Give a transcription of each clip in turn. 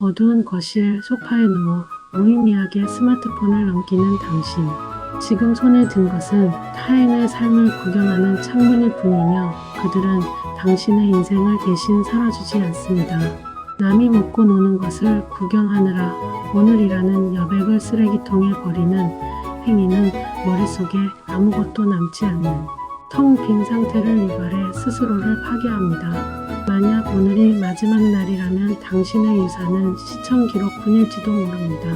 어두운 거실 소파에 누워 무의미하게 스마트폰을 넘기는 당신. 지금 손에 든 것은 타인의 삶을 구경하는 창문일 뿐이며 그들은 당신의 인생을 대신 살아주지 않습니다. 남이 먹고 노는 것을 구경하느라 오늘이라는 여백을 쓰레기통에 버리는 행위는 머릿속에 아무것도 남지 않는 텅 빈 상태를 유발해 스스로를 파괴합니다. 만약 오늘이 마지막 날이라면 당신의 유산은 시청 기록뿐일지도 모릅니다.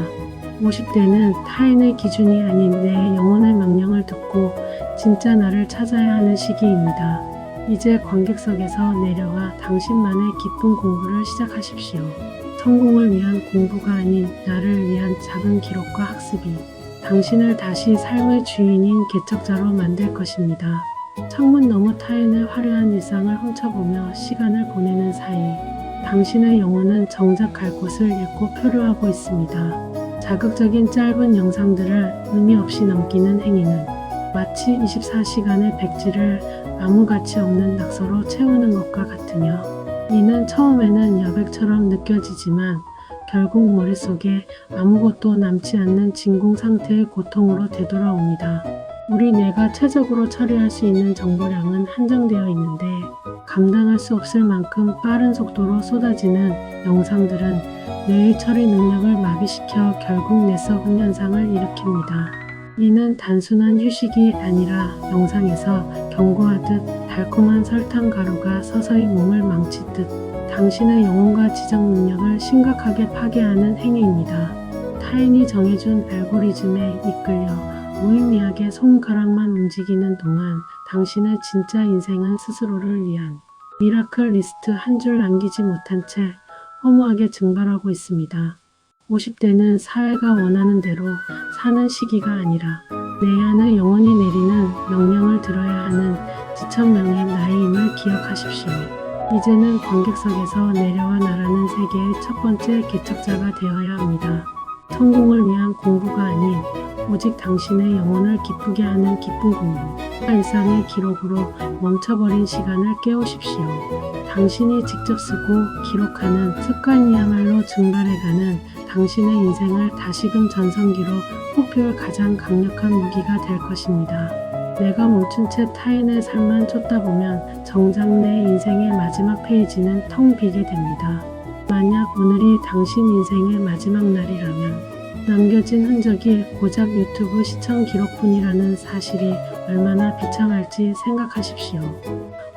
50대는 타인의 기준이 아닌 내 영혼의 명령을 듣고 진짜 나를 찾아야 하는 시기입니다. 이제 관객석에서 내려와 당신만의 기쁜 공부를 시작하십시오. 성공을 위한 공부가 아닌 나를 위한 작은 기록과 학습이 당신을 다시 삶의 주인인 개척자로 만들 것입니다. 창문 너머 타인의 화려한 일상을 훔쳐보며 시간을 보내는 사이 당신의 영혼은 정작 갈 곳을 잃고 표류하고 있습니다. 자극적인 짧은 영상들을 의미 없이 넘기는 행위는 마치 24시간의 백지를 아무 가치 없는 낙서로 채우는 것과 같으며 이는 처음에는 여백처럼 느껴지지만 결국 머릿속에 아무것도 남지 않는 진공 상태의 고통으로 되돌아옵니다. 우리 뇌가 최적으로 처리할 수 있는 정보량은 한정되어 있는데 감당할 수 없을 만큼 빠른 속도로 쏟아지는 영상들은 뇌의 처리 능력을 마비시켜 결국 뇌썩음 현상을 일으킵니다. 이는 단순한 휴식이 아니라 영상에서 경고하듯 달콤한 설탕 가루가 서서히 몸을 망치듯 당신의 영혼과 지적 능력을 심각하게 파괴하는 행위입니다. 타인이 정해준 알고리즘에 이끌려 무의미하게 손가락만 움직이는 동안 당신의 진짜 인생은 스스로를 위한 미라클 리스트 한 줄 남기지 못한 채 허무하게 증발하고 있습니다. 50대는 사회가 원하는 대로 사는 시기가 아니라 내 안에 영원히 내리는 명령을 들어야 하는 지천명의 나이임을 기억하십시오. 이제는 관객석에서 내려와 나라는 세계의 첫 번째 개척자가 되어야 합니다. 성공을 위한 공부가 아닌 오직 당신의 영혼을 기쁘게 하는 기쁜 공부. 일상의 기록으로 멈춰버린 시간을 깨우십시오. 당신이 직접 쓰고 기록하는 습관이야말로 증발해가는 당신의 인생을 다시금 전성기로 뽑힐 가장 강력한 무기가 될 것입니다. 내가 멈춘 채 타인의 삶만 쫓다 보면 정작 내 인생의 마지막 페이지는 텅 비게 됩니다. 만약 오늘이 당신 인생의 마지막 날이라면 남겨진 흔적이 고작 유튜브 시청 기록뿐이라는 사실이 얼마나 비참할지 생각하십시오.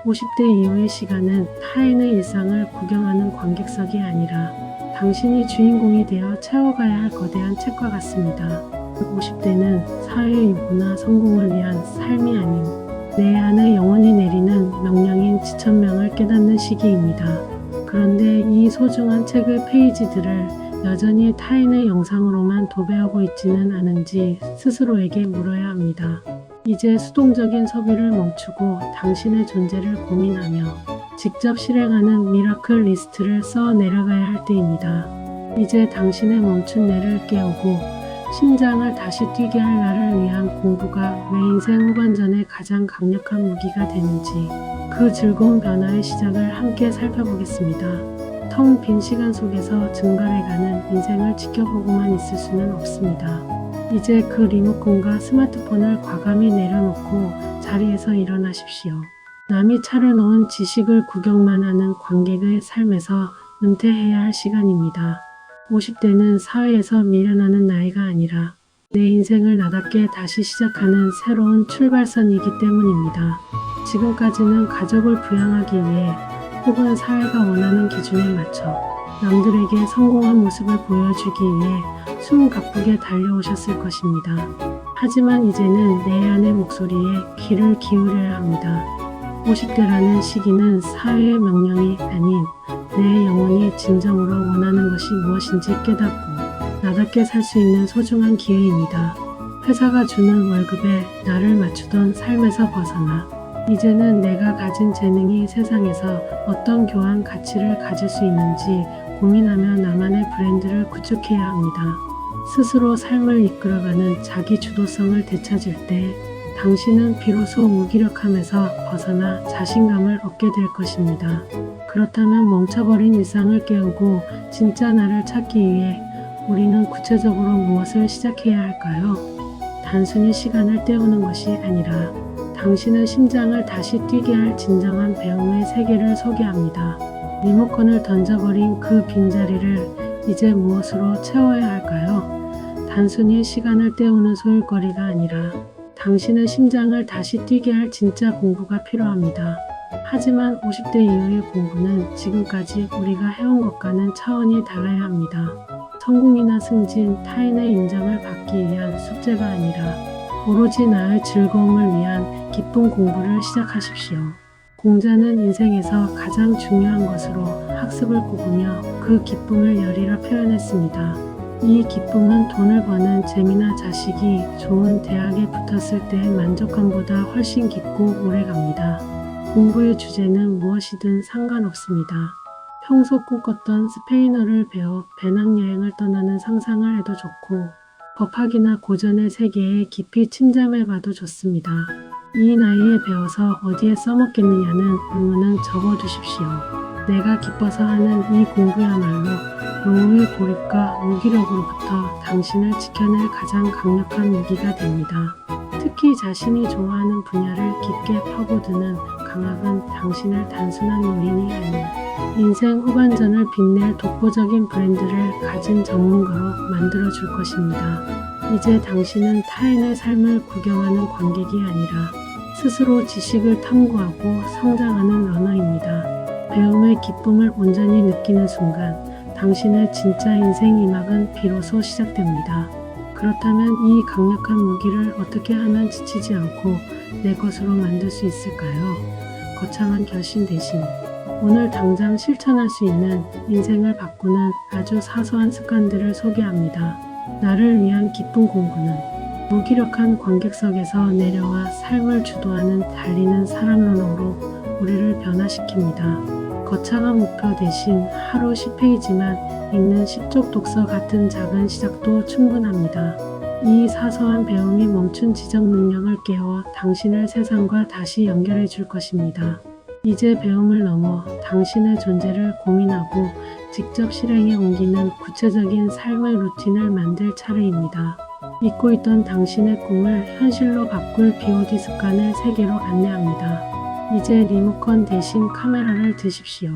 50대 이후의 시간은 타인의 일상을 구경하는 관객석이 아니라 당신이 주인공이 되어 채워가야 할 거대한 책과 같습니다. 50대는 사회의 요구나 성공을 위한 삶이 아닌 내 안에 영원히 내리는 명령인 지천명을 깨닫는 시기입니다. 그런데 이 소중한 책의 페이지들을 여전히 타인의 영상으로만 도배하고 있지는 않은지 스스로에게 물어야 합니다. 이제 수동적인 소비를 멈추고 당신의 존재를 고민하며 직접 실행하는 미라클 리스트를 써 내려가야 할 때입니다. 이제 당신의 멈춘 뇌를 깨우고 심장을 다시 뛰게 할 나를 위한 공부가 왜 인생 후반전에 가장 강력한 무기가 되는지 그 즐거운 변화의 시작을 함께 살펴보겠습니다. 텅 빈 시간 속에서 증발해가는 인생을 지켜보고만 있을 수는 없습니다. 이제 그 리모컨과 스마트폰을 과감히 내려놓고 자리에서 일어나십시오. 남이 차려놓은 지식을 구경만 하는 관객의 삶에서 은퇴해야 할 시간입니다. 50대는 사회에서 밀려나는 나이가 아니라 내 인생을 나답게 다시 시작하는 새로운 출발선이기 때문입니다. 지금까지는 가족을 부양하기 위해 혹은 사회가 원하는 기준에 맞춰 남들에게 성공한 모습을 보여주기 위해 숨 가쁘게 달려오셨을 것입니다. 하지만 이제는 내 안의 목소리에 귀를 기울여야 합니다. 50대라는 시기는 사회의 명령이 아닌 내 영혼이 진정으로 원하는 것이 무엇인지 깨닫고 나답게 살 수 있는 소중한 기회입니다. 회사가 주는 월급에 나를 맞추던 삶에서 벗어나 이제는 내가 가진 재능이 세상에서 어떤 교환 가치를 가질 수 있는지 고민하며 나만의 브랜드를 구축해야 합니다. 스스로 삶을 이끌어가는 자기 주도성을 되찾을 때 당신은 비로소 무기력함에서 벗어나 자신감을 얻게 될 것입니다. 그렇다면 멈춰버린 일상을 깨우고 진짜 나를 찾기 위해 우리는 구체적으로 무엇을 시작해야 할까요? 단순히 시간을 때우는 것이 아니라 당신의 심장을 다시 뛰게 할 진정한 배움의 세계를 소개합니다. 리모컨을 던져버린 그 빈자리를 이제 무엇으로 채워야 할까요? 단순히 시간을 때우는 소일거리가 아니라 당신의 심장을 다시 뛰게 할 진짜 공부가 필요합니다. 하지만 50대 이후의 공부는 지금까지 우리가 해온 것과는 차원이 달라야 합니다. 성공이나 승진, 타인의 인정을 받기 위한 숙제가 아니라 오로지 나의 즐거움을 위한 기쁜 공부를 시작하십시오. 공자는 인생에서 가장 중요한 것으로 학습을 꼽으며 그 기쁨을 열의라 표현했습니다. 이 기쁨은 돈을 버는 재미나 자식이 좋은 대학에 붙었을 때의 만족감보다 훨씬 깊고 오래갑니다. 공부의 주제는 무엇이든 상관없습니다. 평소 꿈꿨던 스페인어를 배워 배낭여행을 떠나는 상상을 해도 좋고 법학이나 고전의 세계에 깊이 침잠해봐도 좋습니다. 이 나이에 배워서 어디에 써먹겠느냐는 의문은 접어두십시오. 내가 기뻐서 하는 이 공부야말로 노후의 고립과 무기력으로부터 당신을 지켜낼 가장 강력한 무기가 됩니다. 특히 자신이 좋아하는 분야를 깊게 파고드는 강학은 당신을 단순한 요린이 아닌 인생 후반전을 빛낼 독보적인 브랜드를 가진 전문가로 만들어줄 것입니다. 이제 당신은 타인의 삶을 구경하는 관객이 아니라 스스로 지식을 탐구하고 성장하는 러너입니다. 배움의 기쁨을 온전히 느끼는 순간 당신의 진짜 인생 이막은 비로소 시작됩니다. 그렇다면 이 강력한 무기를 어떻게 하면 지치지 않고 내 것으로 만들 수 있을까요? 거창한 결심 대신 오늘 당장 실천할 수 있는 인생을 바꾸는 아주 사소한 습관들을 소개합니다. 나를 위한 기쁜 공부는 무기력한 관객석에서 내려와 삶을 주도하는 달리는 사람 러너로 우리를 변화시킵니다. 거창한 목표 대신 하루 10페이지만 읽는 10쪽 독서 같은 작은 시작도 충분합니다. 이 사소한 배움이 멈춘 지적 능력을 깨워 당신을 세상과 다시 연결해 줄 것입니다. 이제 배움을 넘어 당신의 존재를 고민하고 직접 실행에 옮기는 구체적인 삶의 루틴을 만들 차례입니다. 잊고 있던 당신의 꿈을 현실로 바꿀 BOD 습관의 세계로 안내합니다. 이제 리모컨 대신 카메라를 드십시오.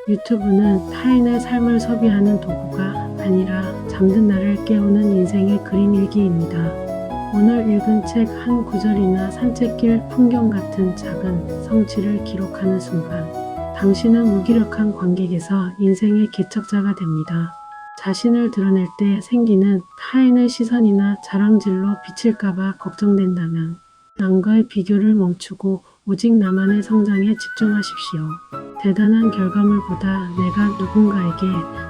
유튜브는 타인의 삶을 소비하는 도구가 아니라 잠든 나를 깨우는 인생의 그림 일기입니다. 오늘 읽은 책 한 구절이나 산책길 풍경 같은 작은 성취를 기록하는 순간 당신은 무기력한 관객에서 인생의 개척자가 됩니다. 자신을 드러낼 때 생기는 타인의 시선이나 자랑질로 비칠까봐 걱정된다면 남과의 비교를 멈추고 오직 나만의 성장에 집중하십시오. 대단한 결과물보다 내가 누군가에게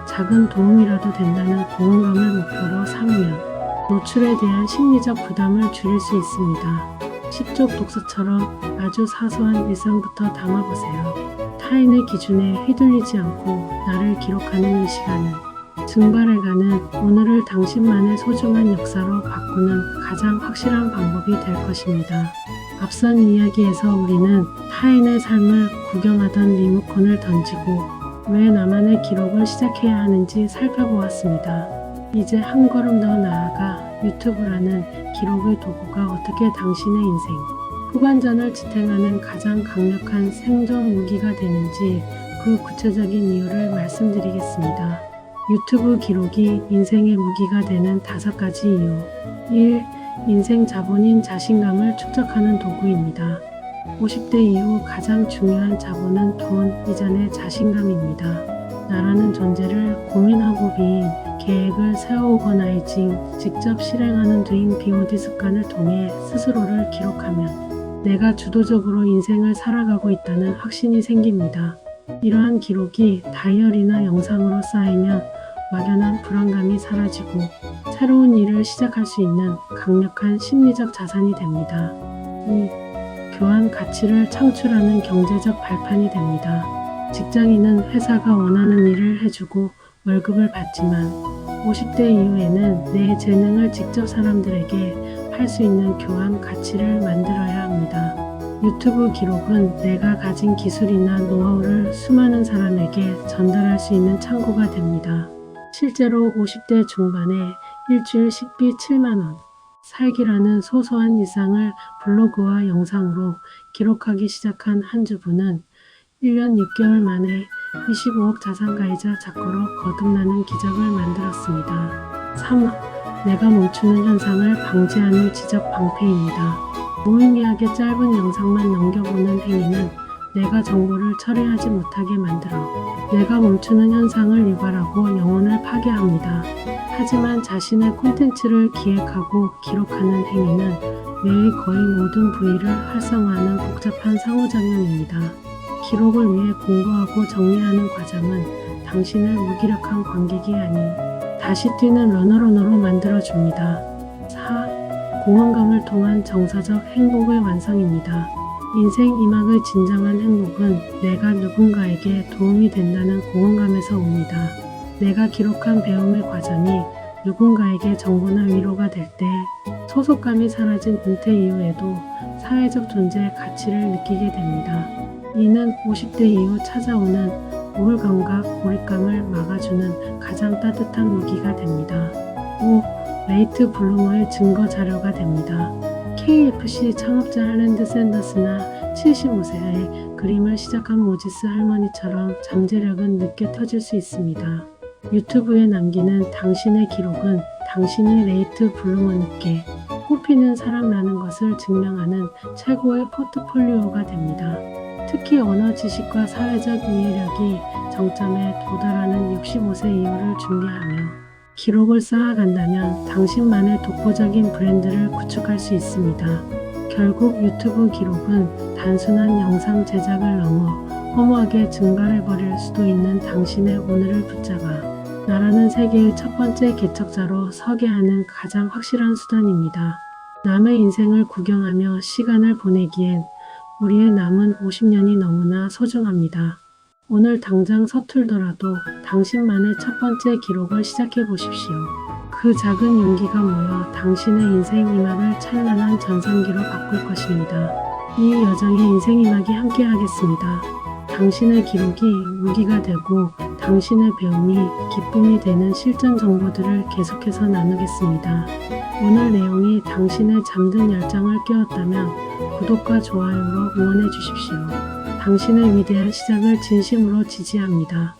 작은 도움이라도 된다는 공헌감을 목표로 삼으면 노출에 대한 심리적 부담을 줄일 수 있습니다. 10쪽 독서처럼 아주 사소한 일상부터 담아보세요. 타인의 기준에 휘둘리지 않고 나를 기록하는 이 시간은 증발해가는 오늘을 당신만의 소중한 역사로 바꾸는 가장 확실한 방법이 될 것입니다. 앞선 이야기에서 우리는 타인의 삶을 구경하던 리모컨을 던지고 왜 나만의 기록을 시작해야 하는지 살펴보았습니다. 이제 한 걸음 더 나아가 유튜브라는 기록의 도구가 어떻게 당신의 인생 후반전을 지탱하는 가장 강력한 생존 무기가 되는지 그 구체적인 이유를 말씀드리겠습니다. 유튜브 기록이 인생의 무기가 되는 5가지 이유. 1. 인생 자본인 자신감을 축적하는 도구입니다. 50대 이후 가장 중요한 자본은 돈 이전의 자신감입니다. 나라는 존재를 고민하고 비인 계획을 세워오거나이징 직접 실행하는 doing BOD 습관을 통해 스스로를 기록하면 내가 주도적으로 인생을 살아가고 있다는 확신이 생깁니다. 이러한 기록이 다이어리나 영상으로 쌓이면 막연한 불안감이 사라지고 새로운 일을 시작할 수 있는 강력한 심리적 자산이 됩니다. 2. 교환 가치를 창출하는 경제적 발판이 됩니다. 직장인은 회사가 원하는 일을 해주고 월급을 받지만 50대 이후에는 내 재능을 직접 사람들에게 팔 수 있는 교환 가치를 만들어야 합니다. 유튜브 기록은 내가 가진 기술이나 노하우를 수많은 사람에게 전달할 수 있는 창구가 됩니다. 실제로 50대 중반에 일주일 식비 7만원, 살기라는 소소한 일상을 블로그와 영상으로 기록하기 시작한 한 주부는 1년 6개월 만에 25억 자산가이자 작가로 거듭나는 기적을 만들었습니다. 3. 내가 멈추는 현상을 방지하는 지적 방패입니다. 무의미하게 짧은 영상만 넘겨보는 행위는 내가 정보를 처리하지 못하게 만들어 내가 멈추는 현상을 유발하고 영혼을 파괴합니다. 하지만 자신의 콘텐츠를 기획하고 기록하는 행위는 뇌의 거의 모든 부위를 활성화하는 복잡한 상호작용입니다. 기록을 위해 공부하고 정리하는 과정은 당신을 무기력한 관객이 아닌 다시 뛰는 러너로 만들어줍니다. 4. 공허감을 통한 정서적 행복의 완성입니다. 인생 2막의 진정한 행복은 내가 누군가에게 도움이 된다는 공허감에서 옵니다. 내가 기록한 배움의 과정이 누군가에게 정보나 위로가 될 때 소속감이 사라진 은퇴 이후에도 사회적 존재의 가치를 느끼게 됩니다. 이는 50대 이후 찾아오는 우울감과 고립감을 막아주는 가장 따뜻한 무기가 됩니다. 5. 레이트 블루머의 증거 자료가 됩니다. KFC 창업자 할랜드 샌더스나 75세의 그림을 시작한 모지스 할머니처럼 잠재력은 늦게 터질 수 있습니다. 유튜브에 남기는 당신의 기록은 당신이 레이트 블루머님께 꼽히는 사람라는 것을 증명하는 최고의 포트폴리오가 됩니다. 특히 언어 지식과 사회적 이해력이 정점에 도달하는 65세 이후를 준비하며 기록을 쌓아간다면 당신만의 독보적인 브랜드를 구축할 수 있습니다. 결국 유튜브 기록은 단순한 영상 제작을 넘어 허무하게 증발해버릴 수도 있는 당신의 오늘을 붙잡아 나라는 세계의 첫 번째 개척자로 서게 하는 가장 확실한 수단입니다. 남의 인생을 구경하며 시간을 보내기엔 우리의 남은 50년이 너무나 소중합니다. 오늘 당장 서툴더라도 당신만의 첫 번째 기록을 시작해 보십시오. 그 작은 용기가 모여 당신의 인생 2막을 찬란한 전성기로 바꿀 것입니다. 이 여정에 인생 2막이 함께하겠습니다. 당신의 기록이 무기가 되고 당신의 배움이 기쁨이 되는 실전 정보들을 계속해서 나누겠습니다. 오늘 내용이 당신의 잠든 열정을 깨웠다면 구독과 좋아요로 응원해 주십시오. 당신의 위대한 시작을 진심으로 지지합니다.